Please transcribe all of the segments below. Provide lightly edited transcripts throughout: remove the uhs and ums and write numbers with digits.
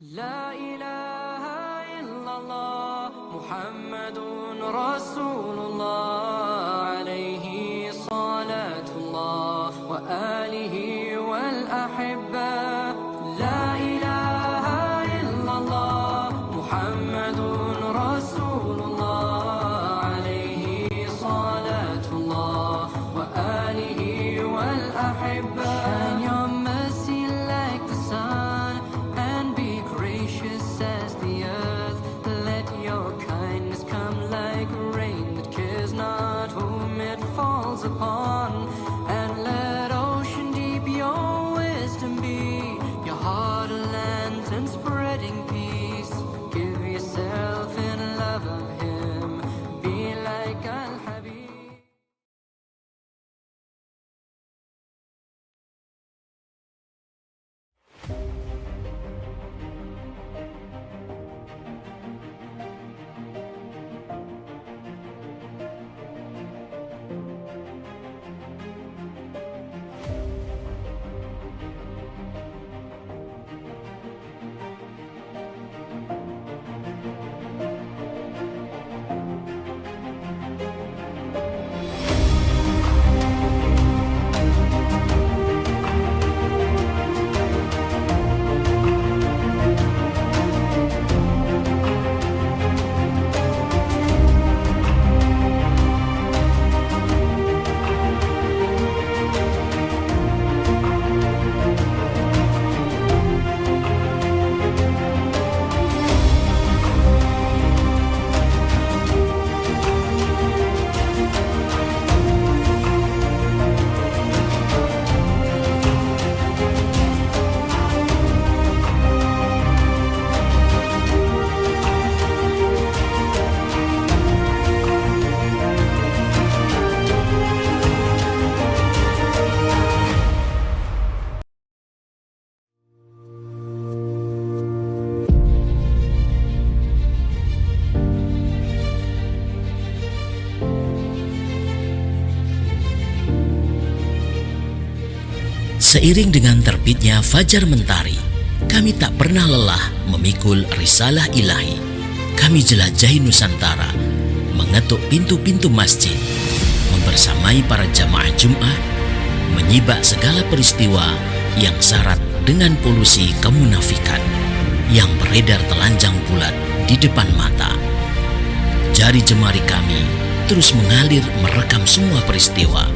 لا إله إلا الله محمد رسول الله عليه صلاة الله وآله والأحبة لا إله إلا الله محمد رسول الله عليه صلاة الله وآله والأحبة And your mercy like the sun and be gracious as the earth. Let your kindness come like rain that cares not whom it falls upon. And let ocean deep your wisdom be, your heart a lantern spreading peace. Give yourself in love of him, be like Al-Habib. Seiring dengan terbitnya fajar mentari, kami tak pernah lelah memikul risalah ilahi. Kami jelajahi Nusantara, mengetuk pintu-pintu masjid, membersamai para jamaah Jum'ah, menyibak segala peristiwa yang syarat dengan polusi kemunafikan yang beredar telanjang bulat di depan mata. Jari jemari kami terus mengalir merekam semua peristiwa.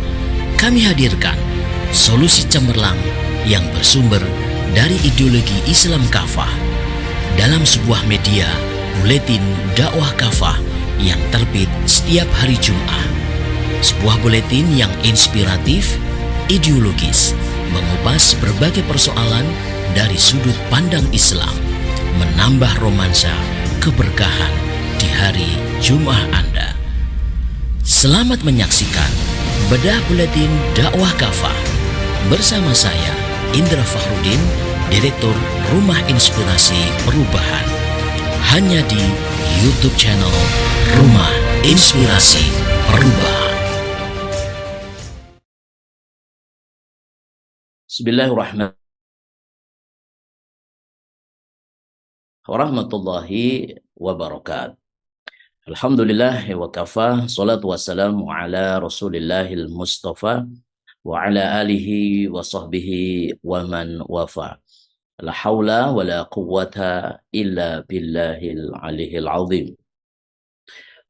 Kami hadirkan solusi cemerlang yang bersumber dari ideologi Islam kafah dalam sebuah media buletin dakwah kafah yang terbit setiap hari Jumat. Sebuah buletin yang inspiratif, ideologis, mengupas berbagai persoalan dari sudut pandang Islam, menambah romansa keberkahan di hari Jumat Anda. Selamat menyaksikan bedah buletin dakwah kafah bersama saya, Indra Fakhrudin, Direktur Rumah Inspirasi Perubahan, hanya di YouTube channel Rumah Inspirasi Perubahan. Bismillahirrahmanirrahim. Warahmatullahi wabarakatuh. Alhamdulillah wa kafa, salatu wassalamu ala rasulillahil mustafa wa ala alihi wa sahbihi wa man wafa. La hawla wa la quwwata illa billahil aliyil azim.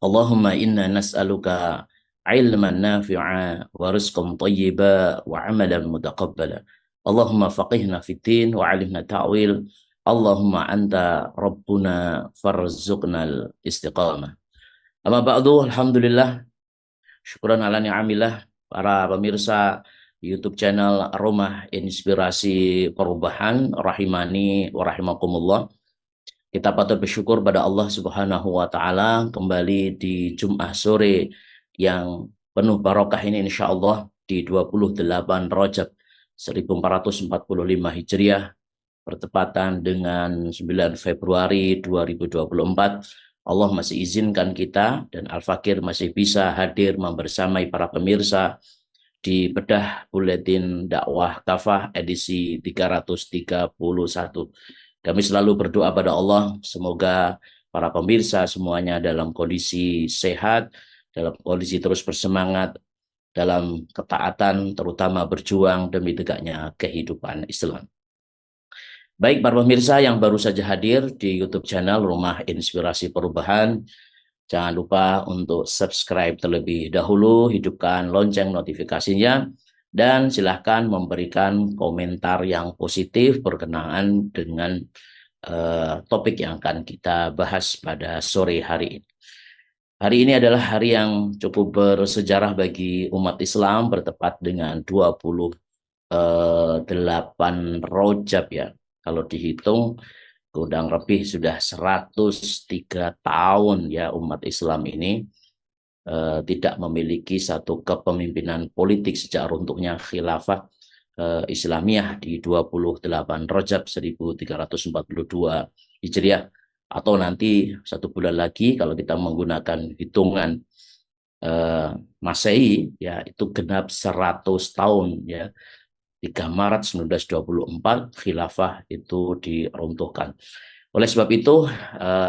Allahumma inna nas'aluka ilman nafi'a wa rizqan tayyiba wa amalan mutaqabbala. Allahumma faqihna fid din wa alimna ta'wil. Allahumma anta rabbuna farzuqnal istiqamah. Amma ba'du, alhamdulillah, syukuran ala ni'amillah, para pemirsa YouTube channel Rumah Inspirasi Perubahan, rahimani wa rahimakumullah. Kita patut bersyukur pada Allah Subhanahu wa taala kembali di Jumat sore yang penuh barokah ini insyaallah di 28 Rajab 1445 Hijriah bertepatan dengan 9 Februari 2024. Allah masih izinkan kita dan Al-Fakir masih bisa hadir membersamai para pemirsa di bedah buletin dakwah kafah edisi 331. Kami selalu berdoa pada Allah, semoga para pemirsa semuanya dalam kondisi sehat, dalam kondisi terus bersemangat, dalam ketaatan, terutama berjuang demi tegaknya kehidupan Islam. Baik para pemirsa yang baru saja hadir di YouTube channel Rumah Inspirasi Perubahan, jangan lupa untuk subscribe terlebih dahulu, hidupkan lonceng notifikasinya, dan silahkan memberikan komentar yang positif berkenaan dengan topik yang akan kita bahas pada sore hari ini. Hari ini adalah hari yang cukup bersejarah bagi umat Islam, bertepat dengan 28 Rajab ya. Kalau dihitung kurang lebih sudah 103 tahun ya umat Islam ini tidak memiliki satu kepemimpinan politik sejak runtuhnya khilafah Islamiyah di 28 Rajab 1342 Hijriah, atau nanti 1 bulan lagi kalau kita menggunakan hitungan Masehi ya, itu genap 100 tahun ya. 3 Maret 1924 khilafah itu diruntuhkan. Oleh sebab itu,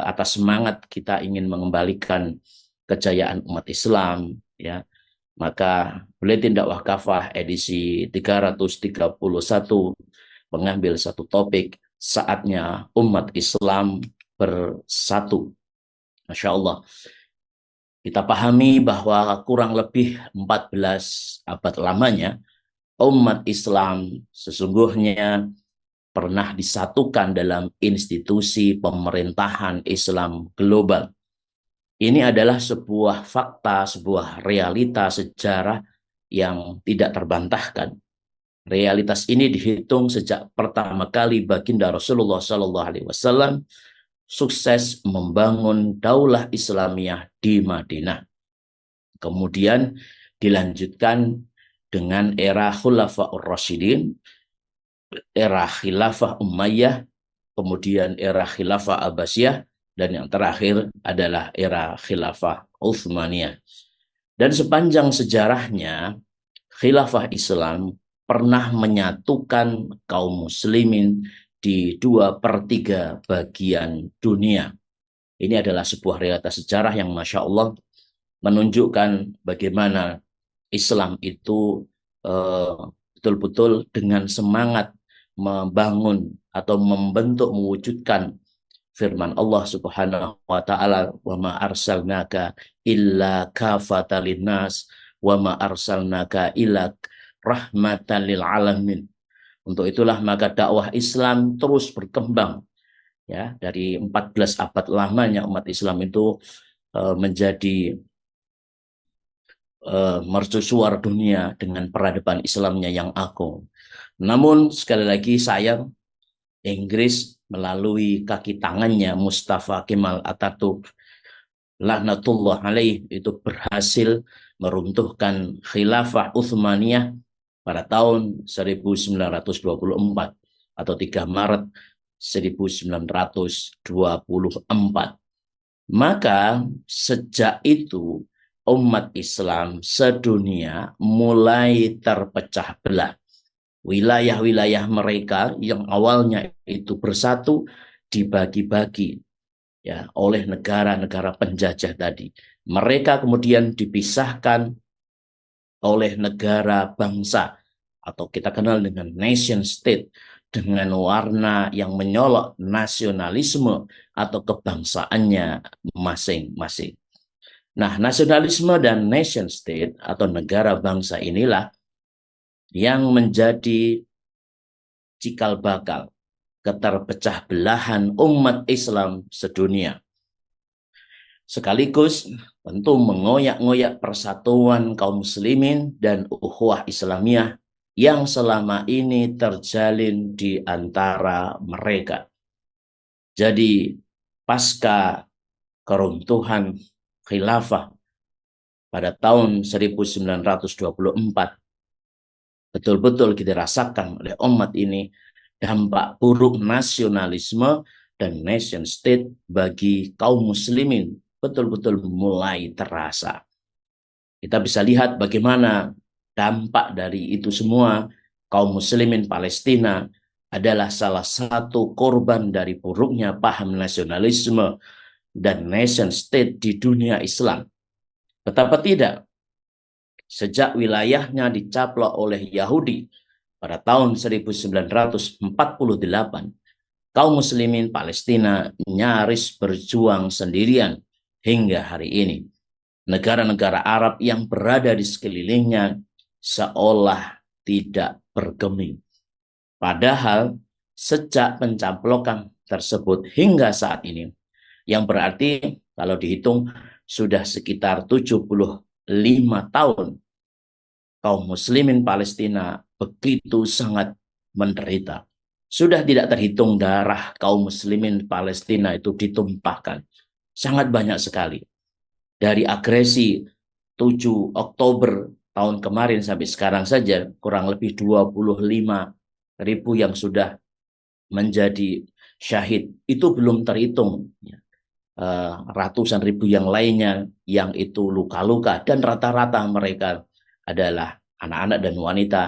atas semangat kita ingin mengembalikan kejayaan umat Islam ya, maka Buletin Dakwah Kafah edisi 331 mengambil satu topik, saatnya umat Islam bersatu. Masya Allah. Kita pahami bahwa kurang lebih 14 abad lamanya umat Islam sesungguhnya pernah disatukan dalam institusi pemerintahan Islam global. Ini adalah sebuah fakta, sebuah realita sejarah yang tidak terbantahkan. Realitas ini dihitung sejak pertama kali baginda Rasulullah SAW sukses membangun daulah Islamiyah di Madinah. Kemudian dilanjutkan dengan era Khulafaur Rasyidin, era Khilafah Umayyah, kemudian era Khilafah Abbasiyah, dan yang terakhir adalah era Khilafah Utsmaniyah. Dan sepanjang sejarahnya, Khilafah Islam pernah menyatukan kaum muslimin di 2/3 bagian dunia. Ini adalah sebuah realitas sejarah yang Masya Allah menunjukkan bagaimana Islam itu betul-betul dengan semangat membangun atau membentuk, mewujudkan firman Allah Subhanahu wa taala, wa ma arsalnaka illa kafatan linnas wa ma arsalnaka illa rahmatan lil alamin. Untuk itulah maka dakwah Islam terus berkembang ya, dari 14 abad lamanya umat Islam itu menjadi mercusuar dunia dengan peradaban Islamnya yang agung. Namun sekali lagi sayang, Inggris melalui kaki tangannya Mustafa Kemal Atatürk laknatullah alaih itu berhasil meruntuhkan khilafah Utsmaniyah pada tahun 1924 atau 3 Maret 1924. Maka sejak itu umat Islam sedunia mulai terpecah belah. Wilayah-wilayah mereka yang awalnya itu bersatu dibagi-bagi ya oleh negara-negara penjajah tadi. Mereka kemudian dipisahkan oleh negara bangsa atau kita kenal dengan nation state, dengan warna yang menyolok nasionalisme atau kebangsaannya masing-masing. Nah, nasionalisme dan nation state atau negara bangsa inilah yang menjadi cikal bakal keterpecah belahan umat Islam sedunia. Sekaligus tentu mengoyak-ngoyak persatuan kaum muslimin dan ukhuwah Islamiyah yang selama ini terjalin di antara mereka. Jadi pasca keruntuhan khilafah pada tahun 1924, betul-betul kita rasakan oleh umat ini dampak buruk nasionalisme dan nation state bagi kaum muslimin betul-betul mulai terasa. Kita bisa lihat bagaimana dampak dari itu semua kaum muslimin Palestina adalah salah satu korban dari buruknya paham nasionalisme dan nation state di dunia Islam. Betapa tidak, sejak wilayahnya dicaplok oleh Yahudi pada tahun 1948, kaum muslimin Palestina nyaris berjuang sendirian hingga hari ini. Negara-negara Arab yang berada di sekelilingnya seolah tidak bergeming. Padahal sejak pencaplokan tersebut hingga saat ini, yang berarti kalau dihitung sudah sekitar 75 tahun, kaum muslimin Palestina begitu sangat menderita. Sudah tidak terhitung darah kaum muslimin Palestina itu ditumpahkan. Sangat banyak sekali. Dari agresi 7 Oktober tahun kemarin sampai sekarang saja kurang lebih 25.000 yang sudah menjadi syahid. Itu belum terhitung ratusan ribu yang lainnya yang itu luka-luka, dan rata-rata mereka adalah anak-anak dan wanita,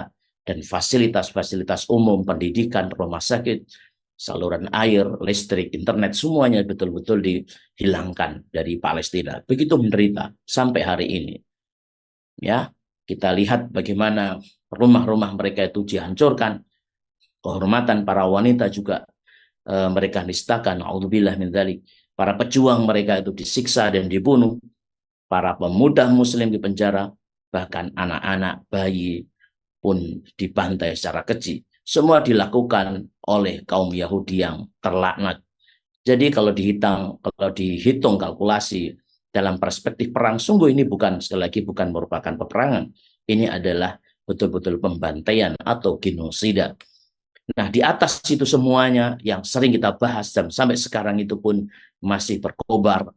dan fasilitas-fasilitas umum, pendidikan, rumah sakit, saluran air, listrik, internet, semuanya betul-betul dihilangkan dari Palestina. Begitu menderita sampai hari ini. Ya, kita lihat bagaimana rumah-rumah mereka itu dihancurkan, kehormatan para wanita juga mereka nistakan. Auzubillah min dzalik. Para pejuang mereka itu disiksa dan dibunuh. Para pemuda muslim di penjara, bahkan anak-anak, bayi pun dibantai secara keji. Semua dilakukan oleh kaum Yahudi yang terlaknat. Jadi kalau dihitung kalkulasi dalam perspektif perang, sungguh ini bukan, sekali lagi, bukan merupakan peperangan. Ini adalah betul-betul pembantaian atau genosida. Nah, di atas itu semuanya yang sering kita bahas dan sampai sekarang itu pun masih berkobar.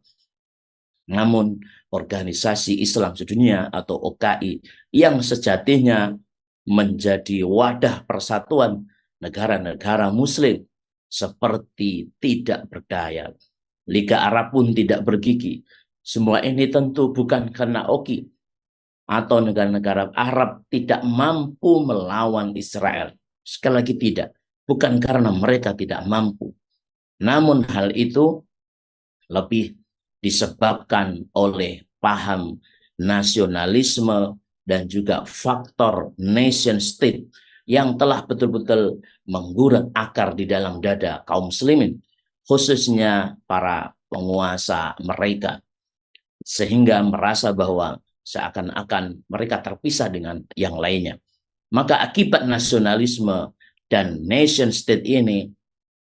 Namun organisasi Islam sedunia atau OKI yang sejatinya menjadi wadah persatuan negara-negara muslim seperti tidak berdaya. Liga Arab pun tidak bergigi. Semua ini tentu bukan karena OKI atau negara-negara Arab tidak mampu melawan Israel. Sekali lagi tidak. Bukan karena mereka tidak mampu. Namun hal itu lebih disebabkan oleh paham nasionalisme dan juga faktor nation state yang telah betul-betul menggurat akar di dalam dada kaum muslimin, khususnya para penguasa mereka, sehingga merasa bahwa seakan-akan mereka terpisah dengan yang lainnya. Maka akibat nasionalisme dan nation state ini,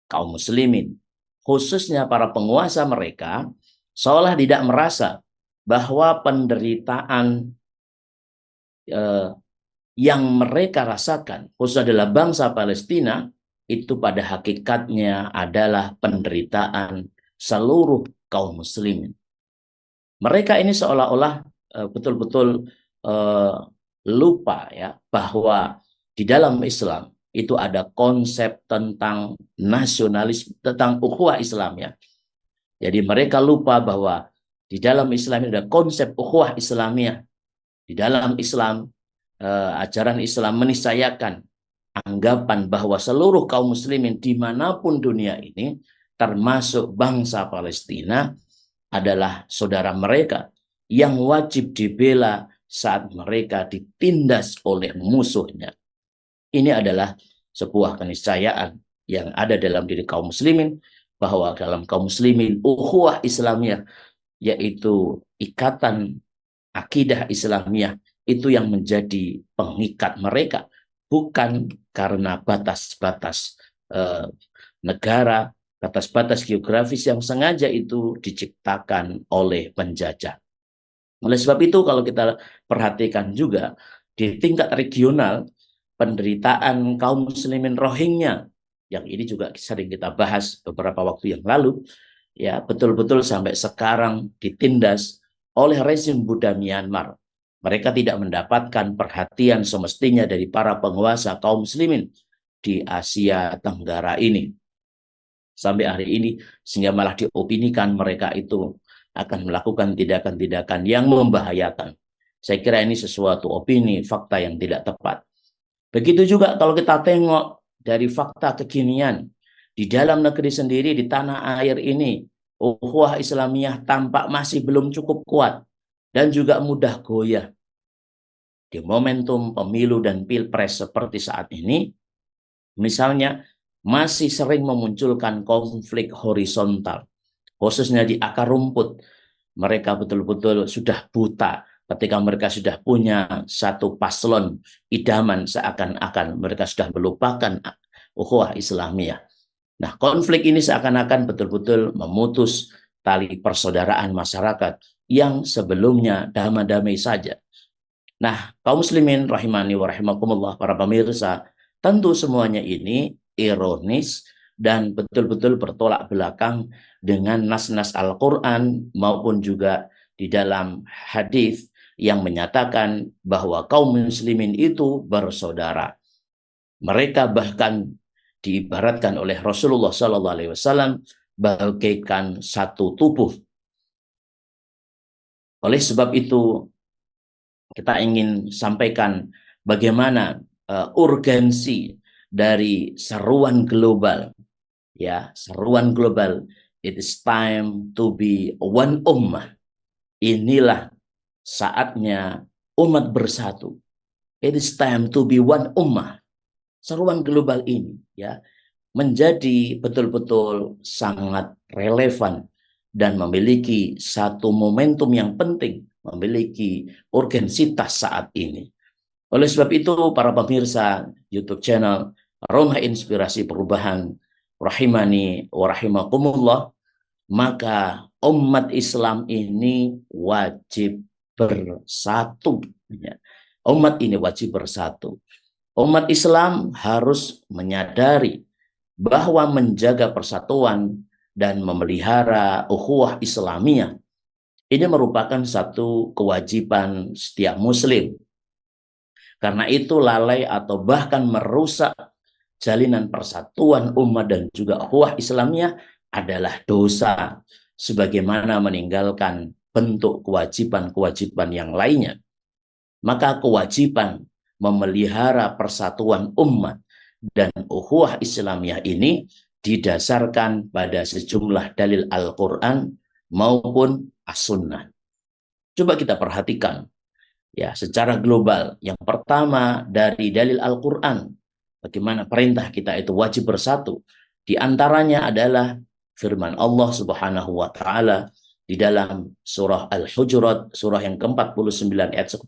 kaum muslimin, khususnya para penguasa mereka, seolah tidak merasa bahwa penderitaan yang mereka rasakan, khusus adalah bangsa Palestina, itu pada hakikatnya adalah penderitaan seluruh kaum muslimin. Mereka ini seolah-olah betul-betul lupa ya bahwa di dalam Islam itu ada konsep tentang nasionalisme, tentang ukhuwah Islam ya. Jadi mereka lupa bahwa di dalam Islam ada konsep ukhuwah Islamiyah. Di dalam Islam, ajaran Islam meniscayakan anggapan bahwa seluruh kaum muslimin dimanapun dunia ini, termasuk bangsa Palestina, adalah saudara mereka yang wajib dibela saat mereka ditindas oleh musuhnya. Ini adalah sebuah keniscayaan yang ada dalam diri kaum muslimin, bahwa dalam kaum muslimin ukhuwah Islamiyah, yaitu ikatan akidah Islamiyah, itu yang menjadi pengikat mereka, bukan karena batas-batas negara, batas-batas geografis yang sengaja itu diciptakan oleh penjajah. Oleh sebab itu kalau kita perhatikan juga di tingkat regional, penderitaan kaum muslimin Rohingya, yang ini juga sering kita bahas beberapa waktu yang lalu, ya betul-betul sampai sekarang ditindas oleh rezim Buddha Myanmar. Mereka tidak mendapatkan perhatian semestinya dari para penguasa kaum muslimin di Asia Tenggara ini. Sampai hari ini, sehingga malah diopinikan mereka itu akan melakukan tindakan-tindakan yang membahayakan. Saya kira ini sesuatu opini, fakta yang tidak tepat. Begitu juga kalau kita tengok dari fakta kekinian di dalam negeri sendiri, di tanah air ini, ukhuwah Islamiyah tampak masih belum cukup kuat dan juga mudah goyah. Di momentum pemilu dan pilpres seperti saat ini, misalnya masih sering memunculkan konflik horizontal, khususnya di akar rumput. Mereka betul-betul sudah buta ketika mereka sudah punya satu paslon idaman, seakan-akan mereka sudah melupakan ukhuwah Islamiyah. Nah, konflik ini seakan-akan betul-betul memutus tali persaudaraan masyarakat yang sebelumnya damai-damai saja. Nah, kaum muslimin rahimani wa rahimakumullah, para pemirsa, tentu semuanya ini ironis dan betul-betul bertolak belakang dengan nas-nas Al-Quran maupun juga di dalam hadis yang menyatakan bahwa kaum muslimin itu bersaudara. Mereka bahkan diibaratkan oleh Rasulullah SAW bagaikan satu tubuh. Oleh sebab itu, kita ingin sampaikan bagaimana urgensi dari seruan global, ya, seruan global. It is time to be one ummah. Inilah saatnya umat bersatu. It is time to be one ummah. Seruan global ini, ya, menjadi betul-betul sangat relevan dan memiliki satu momentum yang penting, memiliki urgensitas saat ini. Oleh sebab itu, para pemirsa YouTube channel Rumah Inspirasi Perubahan rahimani wa rahimakumullah, maka umat Islam ini wajib bersatu. Umat ini wajib bersatu. Umat Islam harus menyadari bahwa menjaga persatuan dan memelihara ukhuwah Islamiyah ini merupakan satu kewajiban setiap muslim. Karena itu lalai atau bahkan merusak jalinan persatuan umat dan juga ukhuwah Islamiyah adalah dosa, sebagaimana meninggalkan bentuk kewajiban-kewajiban yang lainnya. Maka kewajiban memelihara persatuan umat dan ukhuwah Islamiyah ini didasarkan pada sejumlah dalil Al-Quran maupun As-Sunnah. Coba kita perhatikan ya secara global. Yang pertama dari dalil Al-Quran, bagaimana perintah kita itu wajib bersatu. Di antaranya adalah firman Allah Subhanahu wa taala di dalam surah Al-Hujurat, surah yang ke-49 ayat 10.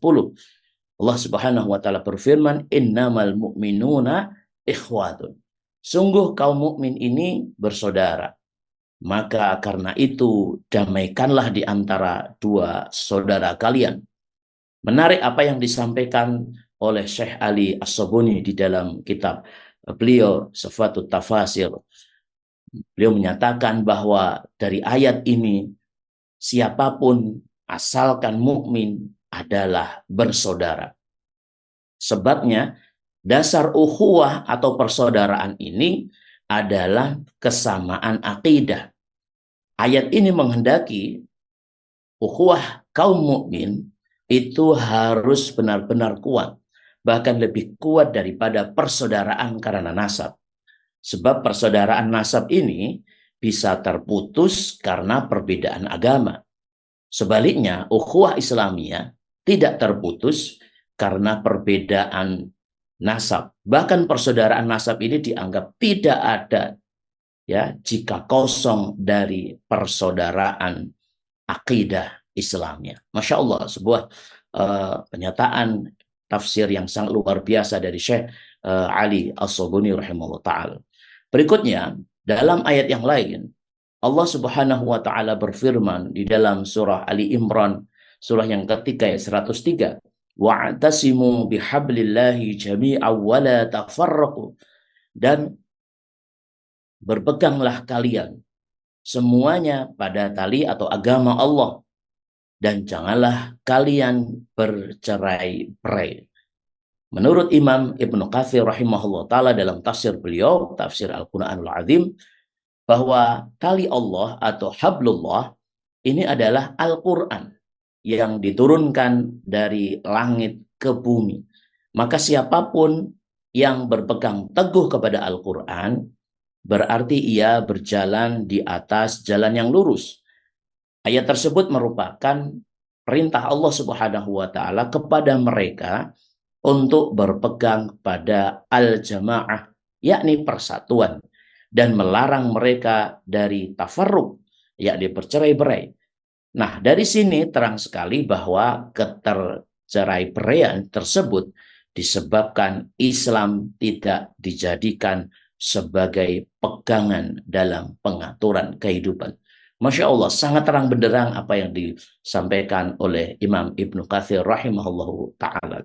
Allah Subhanahu wa taala berfirman, "Innamal mu'minuna ikhwatun." Sungguh kaum mukmin ini bersaudara. Maka karena itu damaikanlah di antara dua saudara kalian. Menarik apa yang disampaikan oleh Syekh Ali As-Sabuni di dalam kitab beliau Sifatut Tafasir. Beliau menyatakan bahwa dari ayat ini siapapun asalkan mukmin adalah bersaudara. Sebabnya dasar ukhuwah atau persaudaraan ini adalah kesamaan akidah. Ayat ini menghendaki ukhuwah kaum mukmin itu harus benar-benar kuat, bahkan lebih kuat daripada persaudaraan karena nasab. Sebab persaudaraan nasab ini bisa terputus karena perbedaan agama. Sebaliknya, ukhuwah Islamiyah tidak terputus karena perbedaan nasab. Bahkan persaudaraan nasab ini dianggap tidak ada ya jika kosong dari persaudaraan akidah Islamnya. Masya Allah, sebuah pernyataan tafsir yang sangat luar biasa dari Syekh Ali As-Sabuni rahimahullah ta'ala. Berikutnya, dalam ayat yang lain, Allah Subhanahu wa ta'ala berfirman di dalam surah Ali Imran, surah yang ketiga ayat 103. Wa'tasimu bihablillahi jami'an wa la tafarraqu. Dan berpeganglah kalian semuanya pada tali atau agama Allah, dan janganlah kalian bercerai-berai. Menurut Imam Ibnu Katsir rahimahullah ta'ala dalam tafsir beliau, tafsir Al-Quranul Azim, bahwa tali Allah atau hablullah ini adalah Al-Quran yang diturunkan dari langit ke bumi. Maka siapapun yang berpegang teguh kepada Al-Quran, berarti ia berjalan di atas jalan yang lurus. Ayat tersebut merupakan perintah Allah Subhanahu wa taala kepada mereka untuk berpegang pada al-jamaah, yakni persatuan, dan melarang mereka dari tafarruq, yakni bercerai-berai. Nah, dari sini terang sekali bahwa ketercerai-beraian tersebut disebabkan Islam tidak dijadikan sebagai pegangan dalam pengaturan kehidupan. Masya Allah, sangat terang benderang apa yang disampaikan oleh Imam Ibnu Katsir rahimahullahu ta'ala.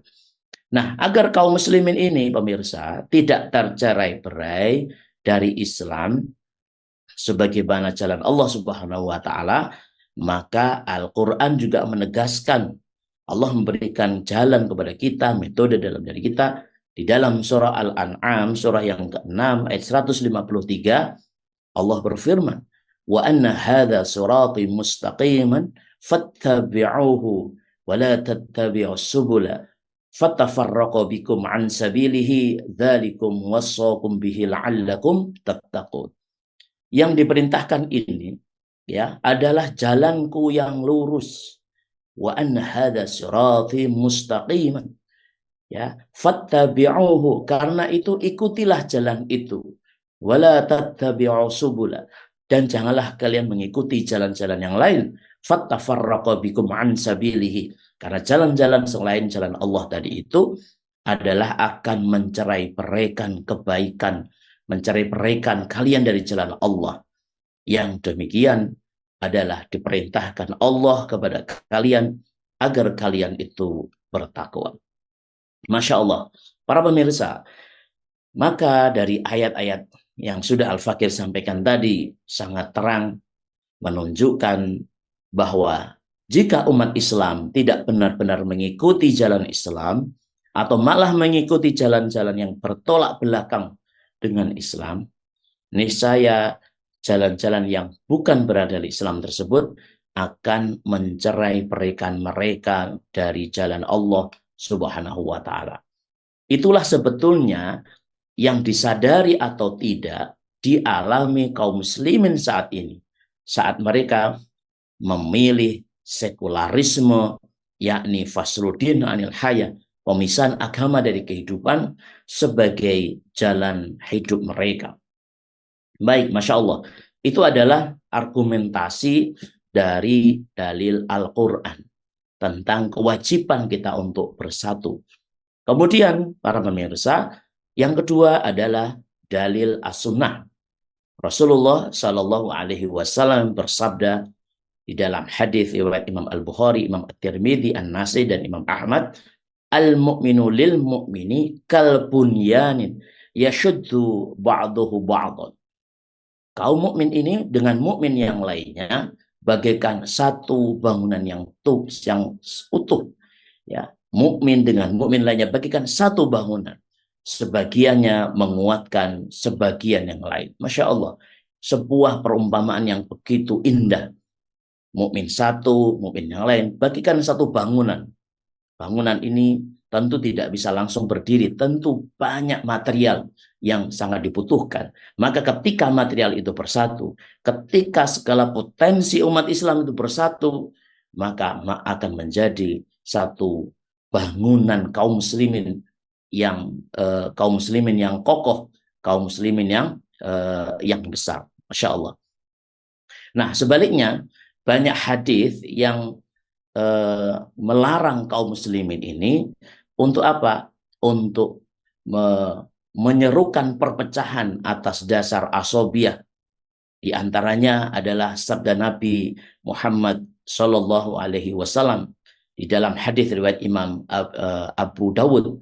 Nah, agar kaum muslimin ini, pemirsa, tidak tercerai-berai dari Islam sebagaimana jalan Allah Subhanahu wa taala, maka Al-Qur'an juga menegaskan, Allah memberikan jalan kepada kita, metode dalam diri kita. Di dalam surah Al-An'am, surah yang ke-6 ayat 153, Allah berfirman, "Wa anna hadza sirati mustaqiman fattabi'uhu wa la tattabi'us subula fatafarraqu bikum an sabilihi dzalikum wassaqukum bihi la'allakum tattaqun." Yang diperintahkan ini ya adalah jalanku yang lurus. Wa anna hadza sirati mustaqiman. Ya, fattabi'uhu, karena itu ikutilah jalan itu. Wala tattabi'u subula, dan janganlah kalian mengikuti jalan-jalan yang lain. Fattafarraqa bikum an sabilihi, karena jalan-jalan selain jalan Allah tadi itu adalah akan mencerai-beraikan kebaikan, mencerai-beraikan kalian dari jalan Allah. Yang demikian adalah diperintahkan Allah kepada kalian agar kalian itu bertakwa. Masya Allah, para pemirsa, maka dari ayat-ayat yang sudah Al-Fakir sampaikan tadi sangat terang menunjukkan bahwa jika umat Islam tidak benar-benar mengikuti jalan Islam atau malah mengikuti jalan-jalan yang bertolak belakang dengan Islam, niscaya jalan-jalan yang bukan berada di Islam tersebut akan mencerai-beraikan mereka dari jalan Allah Subhanahu wa ta'ala. Itulah sebetulnya yang disadari atau tidak dialami kaum muslimin saat ini. Saat mereka memilih sekularisme, yakni fasluddin anil haya, pemisahan agama dari kehidupan sebagai jalan hidup mereka. Baik, Masya Allah. Itu adalah argumentasi dari dalil Al-Quran tentang kewajiban kita untuk bersatu. Kemudian para pemirsa, yang kedua adalah dalil as-sunnah. Rasulullah Shallallahu Alaihi Wasallam bersabda di dalam hadis riwayat Imam Al-Bukhari, Imam At-Tirmidzi, An-Nasai dan Imam Ahmad, al-mu'minu lil mu'mini kal bunyanin yashuddu ba'dahu ba'dan. Kaum mukmin ini dengan mukmin yang lainnya bagaikan satu bangunan yang utuh, ya. Mukmin dengan mukmin lainnya bagaikan satu bangunan, sebagiannya menguatkan sebagian yang lain. Masya Allah, sebuah perumpamaan yang begitu indah. Mukmin satu, mukmin yang lain bagaikan satu bangunan. Bangunan ini tentu tidak bisa langsung berdiri, tentu banyak material yang sangat dibutuhkan. Maka ketika material itu bersatu, ketika segala potensi umat Islam itu bersatu, maka akan menjadi satu bangunan kaum muslimin yang kokoh, kaum muslimin yang besar. Masya Allah. Nah, sebaliknya banyak hadis yang melarang kaum muslimin ini untuk apa? Untuk menyerukan perpecahan atas dasar asobiyah. Di antaranya adalah sabda Nabi Muhammad Sallallahu Alaihi Wasallam di dalam hadis riwayat Imam Abu Dawud,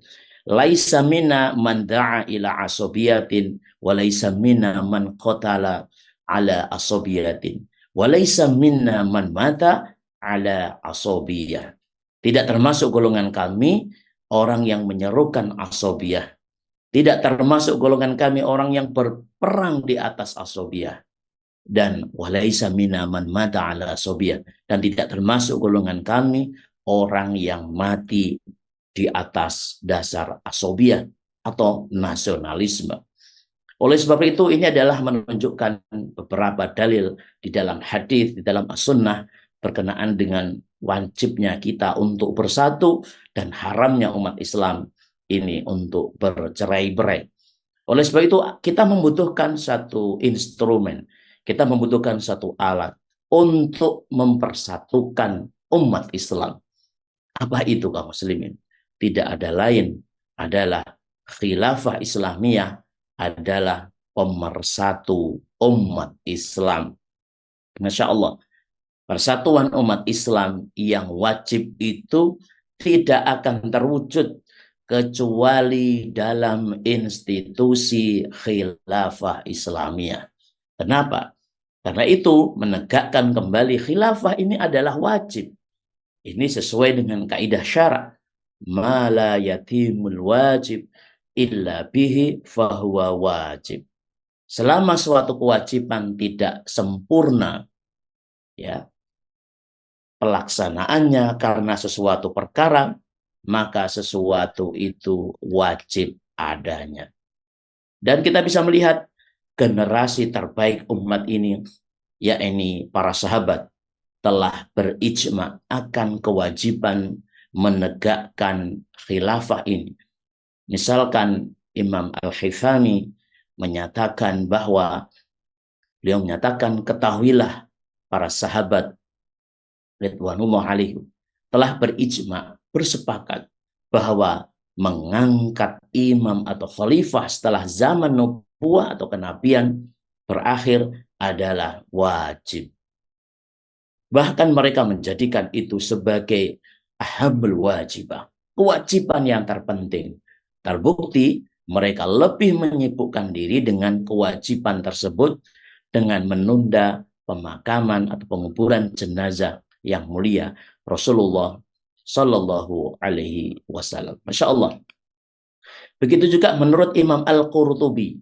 laisa minna man da'a ila asobiyatin wa laisa minna man qatala ala asobiyatin wa laisa minna man mata ala asobiyah. Tidak termasuk golongan kami orang yang menyerukan asobiyah. Tidak termasuk golongan kami orang yang berperang di atas asobiyah. Dan walaisa minna man mata ala asobiyah. Dan tidak termasuk golongan kami orang yang mati di atas dasar asobiyah. atau nasionalisme. Oleh sebab itu ini adalah menunjukkan beberapa dalil di dalam hadis, di dalam as-sunnah berkenaan dengan wajibnya kita untuk bersatu dan haramnya umat Islam ini untuk bercerai-berai. Oleh sebab itu kita membutuhkan satu instrumen, kita membutuhkan satu alat untuk mempersatukan umat Islam. Apa itu kaum muslimin? Tidak ada lain adalah khilafah Islamiyah adalah pemersatu umat Islam. Masya Allah, persatuan umat Islam yang wajib itu tidak akan terwujud kecuali dalam institusi khilafah Islamiyah. Kenapa? Karena itu menegakkan kembali khilafah ini adalah wajib. Ini sesuai dengan kaidah syara. Ma la yatimul wajib illa bihi fahuwa wajib. Selama suatu kewajiban tidak sempurna, ya, pelaksanaannya karena sesuatu perkara, maka sesuatu itu wajib adanya. Dan kita bisa melihat generasi terbaik umat ini, yakni para sahabat, telah berijma akan kewajiban menegakkan khilafah ini. Misalkan Imam Al-Hifani menyatakan bahwa beliau menyatakan, ketahuilah para sahabat ridwanullah alaihim telah berijma, bersepakat bahwa mengangkat imam atau khalifah setelah zaman nubuwah atau kenabian berakhir adalah wajib. Bahkan mereka menjadikan itu sebagai ahamul wajibah, kewajiban yang terpenting. Terbukti mereka lebih menyibukkan diri dengan kewajiban tersebut dengan menunda pemakaman atau penguburan jenazah yang mulia Rasulullah Sallallahu Alaihi Wasallam. Masya Allah. Begitu juga menurut Imam Al-Qurtubi,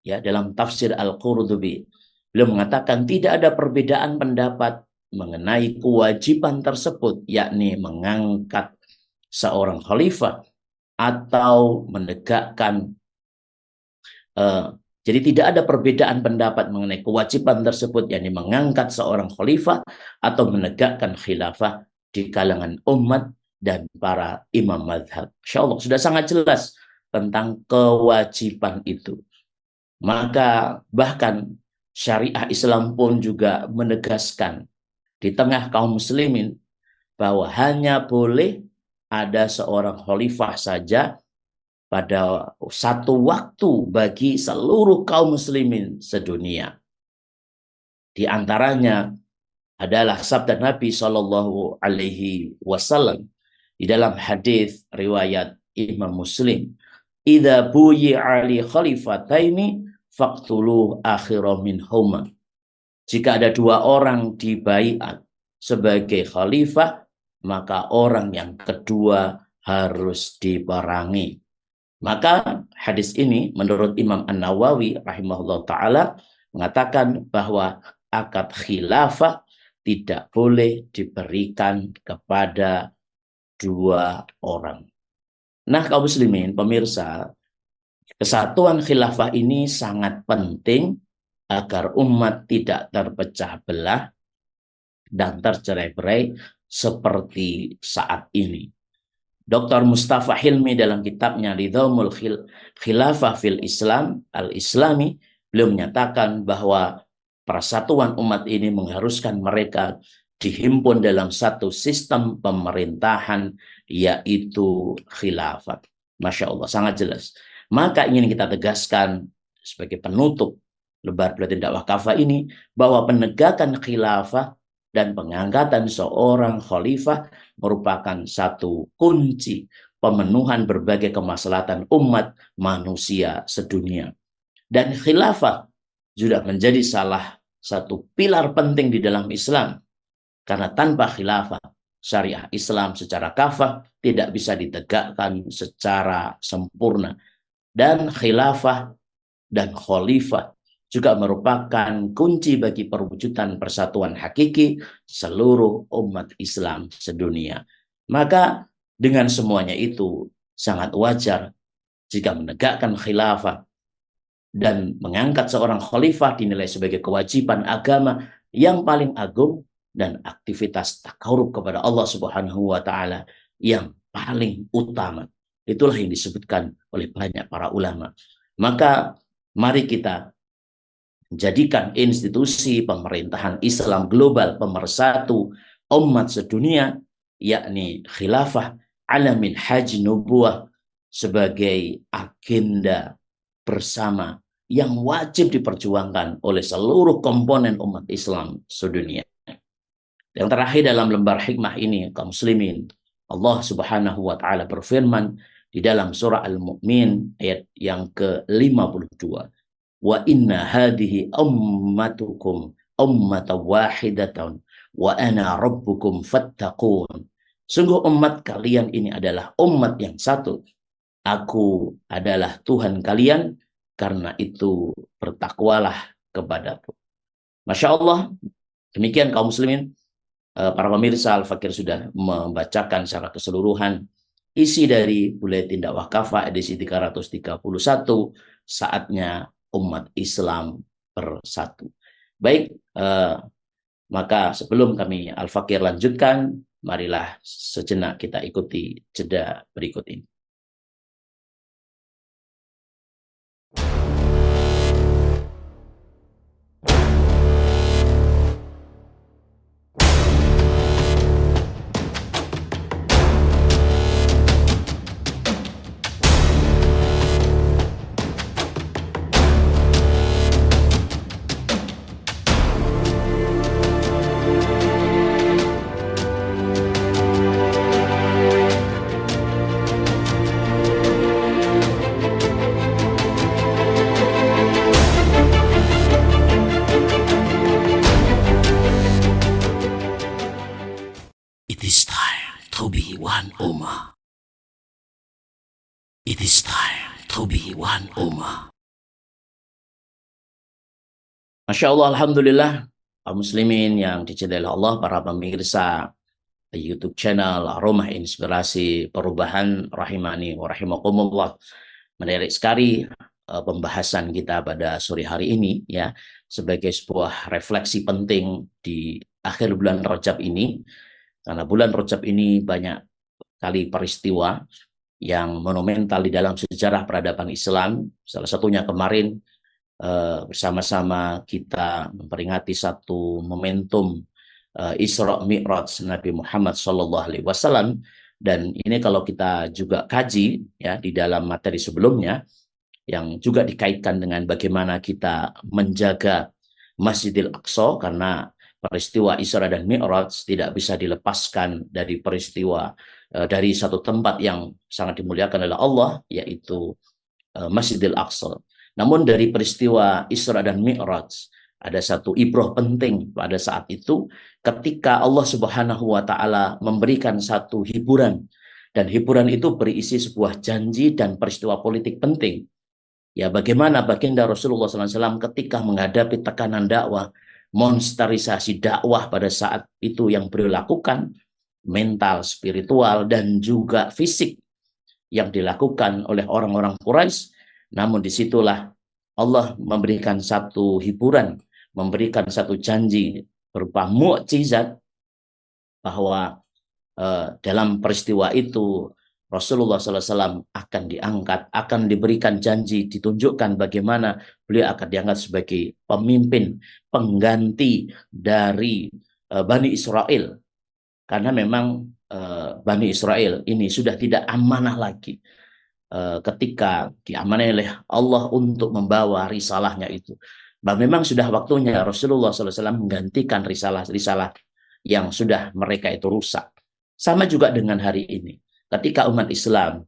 ya, dalam tafsir Al-Qurtubi, beliau mengatakan tidak ada perbedaan pendapat mengenai kewajiban tersebut, yakni mengangkat seorang khalifah atau menegakkan. Jadi tidak ada perbedaan pendapat mengenai kewajiban tersebut, yakni mengangkat seorang khalifah atau menegakkan khilafah di kalangan umat dan para imam mazhab. Insya Allah sudah sangat jelas tentang kewajiban itu. Maka bahkan syariah Islam pun juga menegaskan di tengah kaum muslimin bahwa hanya boleh ada seorang khalifah saja pada satu waktu bagi seluruh kaum muslimin sedunia. Di antaranya adalah sabda Nabi Shallallahu Alaihi Wasallam di dalam hadis riwayat Imam Muslim, "Idza buyi'a li khalifataini faqtulu akhira minhuma." Jika ada dua orang dibaiat sebagai khalifah, maka orang yang kedua harus diperangi. Maka hadis ini menurut Imam An-Nawawi rahimahullah ta'ala mengatakan bahwa akad khilafah tidak boleh diberikan kepada dua orang. Nah, kaum muslimin, pemirsa, kesatuan khilafah ini sangat penting agar umat tidak terpecah belah dan tercerai-berai seperti saat ini. Dr. Mustafa Hilmi dalam kitabnya Nidhamul Khilafah fil Islam Al-Islami, beliau menyatakan bahwa persatuan umat ini mengharuskan mereka dihimpun dalam satu sistem pemerintahan, yaitu khilafah. Masya Allah, sangat jelas. Maka ingin kita tegaskan sebagai penutup lebar Buletin Dakwah Kafah ini, bahwa penegakan khilafah dan pengangkatan seorang khalifah merupakan satu kunci pemenuhan berbagai kemaslahatan umat manusia sedunia. Dan khilafah juga menjadi salah satu pilar penting di dalam Islam. Karena tanpa khilafah, syariah Islam secara kafah tidak bisa ditegakkan secara sempurna. Dan khilafah dan khalifah juga merupakan kunci bagi perwujudan persatuan hakiki seluruh umat Islam sedunia. Maka dengan semuanya itu sangat wajar jika menegakkan khilafah dan mengangkat seorang khalifah dinilai sebagai kewajiban agama yang paling agung dan aktivitas takarub kepada Allah Subhanahu wa taala yang paling utama. Itulah yang disebutkan oleh banyak para ulama. Maka mari kita jadikan institusi pemerintahan Islam global pemersatu umat sedunia, yakni khilafah ala minhaj nubuwah, sebagai agenda bersama yang wajib diperjuangkan oleh seluruh komponen umat Islam sedunia. Yang terakhir dalam lembar hikmah ini, kaum muslimin, Allah Subhanahu wa taala berfirman di dalam surah Al-Mu'min ayat yang ke-52. Wa inna hadhihi ummatukum ummatan wahidatan wa ana rabbukum fattaqun. Sungguh umat kalian ini adalah umat yang satu. Aku adalah Tuhan kalian, karena itu bertakwalah kepadaku. Masya Allah, demikian kaum muslimin. Para pemirsa, Al-Fakir sudah membacakan secara keseluruhan isi dari Buletin Dakwah Kafah edisi 331, saatnya umat Islam bersatu. Baik, maka sebelum kami Al-Fakir lanjutkan, marilah sejenak kita ikuti jeda berikut ini. It is time to be one ummah. It is time to be one ummah. Masya Allah, Alhamdulillah, kaum muslimin yang dicintai Allah, para pemirsa YouTube channel Rumah Inspirasi Perubahan rahimani wa rahimakumullah. Menarik sekali pembahasan kita pada sore hari ini, ya, sebagai sebuah refleksi penting di akhir bulan Rajab ini. Karena bulan Rajab ini banyak kali peristiwa yang monumental di dalam sejarah peradaban Islam. Salah satunya kemarin bersama-sama kita memperingati satu momentum Isra Mi'raj Nabi Muhammad SAW. Dan ini kalau kita juga kaji, ya, di dalam materi sebelumnya yang juga dikaitkan dengan bagaimana kita menjaga Masjidil Aqsa, karena peristiwa Isra dan Mi'raj tidak bisa dilepaskan dari peristiwa dari satu tempat yang sangat dimuliakan oleh Allah, yaitu Masjidil Aqsa. Namun dari peristiwa Isra dan Mi'raj ada satu ibrah penting pada saat itu, ketika Allah Subhanahu wa taala memberikan satu hiburan, dan hiburan itu berisi sebuah janji dan peristiwa politik penting. Ya, bagaimana baginda Rasulullah SAW ketika menghadapi tekanan dakwah, monsterisasi dakwah pada saat itu yang beliau lakukan, mental, spiritual, dan juga fisik yang dilakukan oleh orang-orang Quraisy. Namun disitulah Allah memberikan satu hiburan, memberikan satu janji berupa mukjizat, bahwa dalam peristiwa itu Rasulullah SAW akan diangkat, akan diberikan janji, ditunjukkan bagaimana beliau akan diangkat sebagai pemimpin pengganti dari Bani Israel. Karena memang Bani Israel ini sudah tidak amanah lagi ketika diamanai oleh Allah untuk membawa risalahnya itu. Bahwa memang sudah waktunya Rasulullah SAW menggantikan risalah-risalah yang sudah mereka itu rusak. Sama juga dengan hari ini. Ketika umat Islam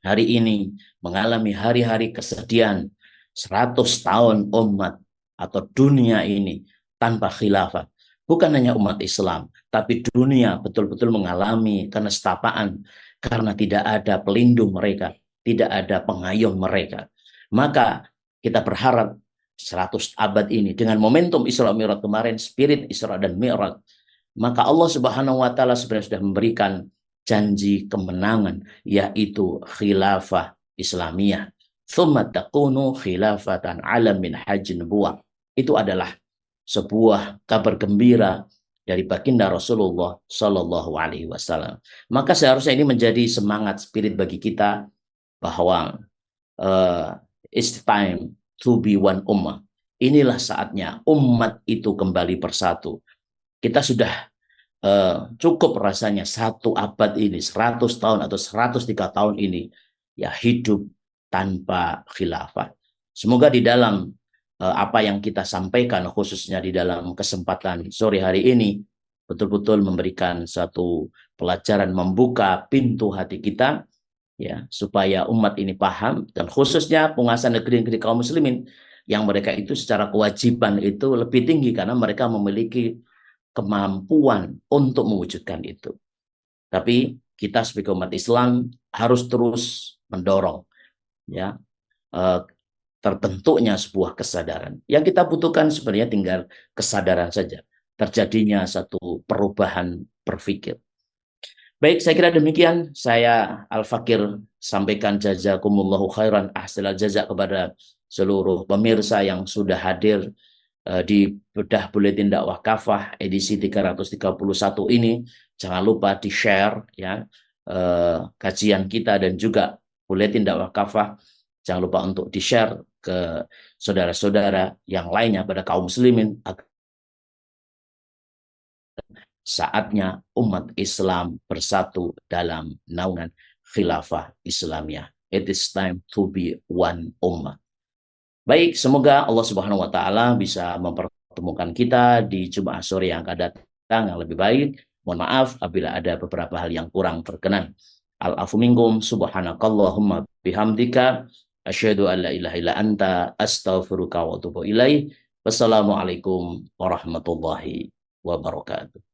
hari ini mengalami hari-hari kesedihan 100 tahun umat atau dunia ini tanpa khilafah. Bukan hanya umat Islam, tapi dunia betul-betul mengalami kenestapaan karena tidak ada pelindung mereka, tidak ada pengayom mereka. Maka kita berharap 100 abad ini dengan momentum Isra Mi'raj kemarin, spirit Isra dan Mi'raj, maka Allah Subhanahu wa taala sebenarnya sudah memberikan janji kemenangan, yaitu khilafah Islamiyah. Thumma takunu khilafatan ala minhajin nubuwah. Itu adalah sebuah kabar gembira dari baginda Rasulullah Shallallahu Alaihi Wasallam. Maka seharusnya ini menjadi semangat spirit bagi kita bahwa it's time to be one ummah. Inilah saatnya umat itu kembali bersatu. Kita sudah cukup rasanya 1 abad ini, 100 tahun atau 103 tahun ini ya hidup tanpa khilafah. Semoga di dalam apa yang kita sampaikan khususnya di dalam kesempatan sore hari ini betul-betul memberikan satu pelajaran, membuka pintu hati kita ya supaya umat ini paham, dan khususnya penguasa negeri-negeri kaum muslimin yang mereka itu secara kewajiban itu lebih tinggi karena mereka memiliki kemampuan untuk mewujudkan itu. Tapi kita sebagai umat Islam harus terus mendorong ya terbentuknya sebuah kesadaran. Yang kita butuhkan sebenarnya tinggal kesadaran saja, terjadinya satu perubahan berpikir. Baik, saya kira demikian. Saya Al-Fakir sampaikan jazakumullahu khairan ahsanal jazak kepada seluruh pemirsa yang sudah hadir di Bedah Buletin Dakwah Kafah edisi 331 ini. Jangan lupa di-share ya kajian kita dan juga Buletin Dakwah Kafah. Jangan lupa untuk di-share ke saudara-saudara yang lainnya pada kaum muslimin. Saatnya umat Islam bersatu dalam naungan khilafah Islamiyah. It is time to be one ummah. Baik, semoga Allah Subhanahu wa taala bisa mempertemukan kita di Jumat sore yang akan datang yang lebih baik. Mohon maaf apabila ada beberapa hal yang kurang berkenan. Al-afu minkum, subhanakallahumma bihamdika, asyhadu an la ilaha illa anta, astaghfiruka wa atubu ilaih. Wassalamualaikum warahmatullahi wabarakatuh.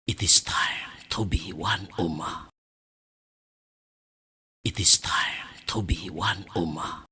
It is time to be one ummah. It is time to be one ummah.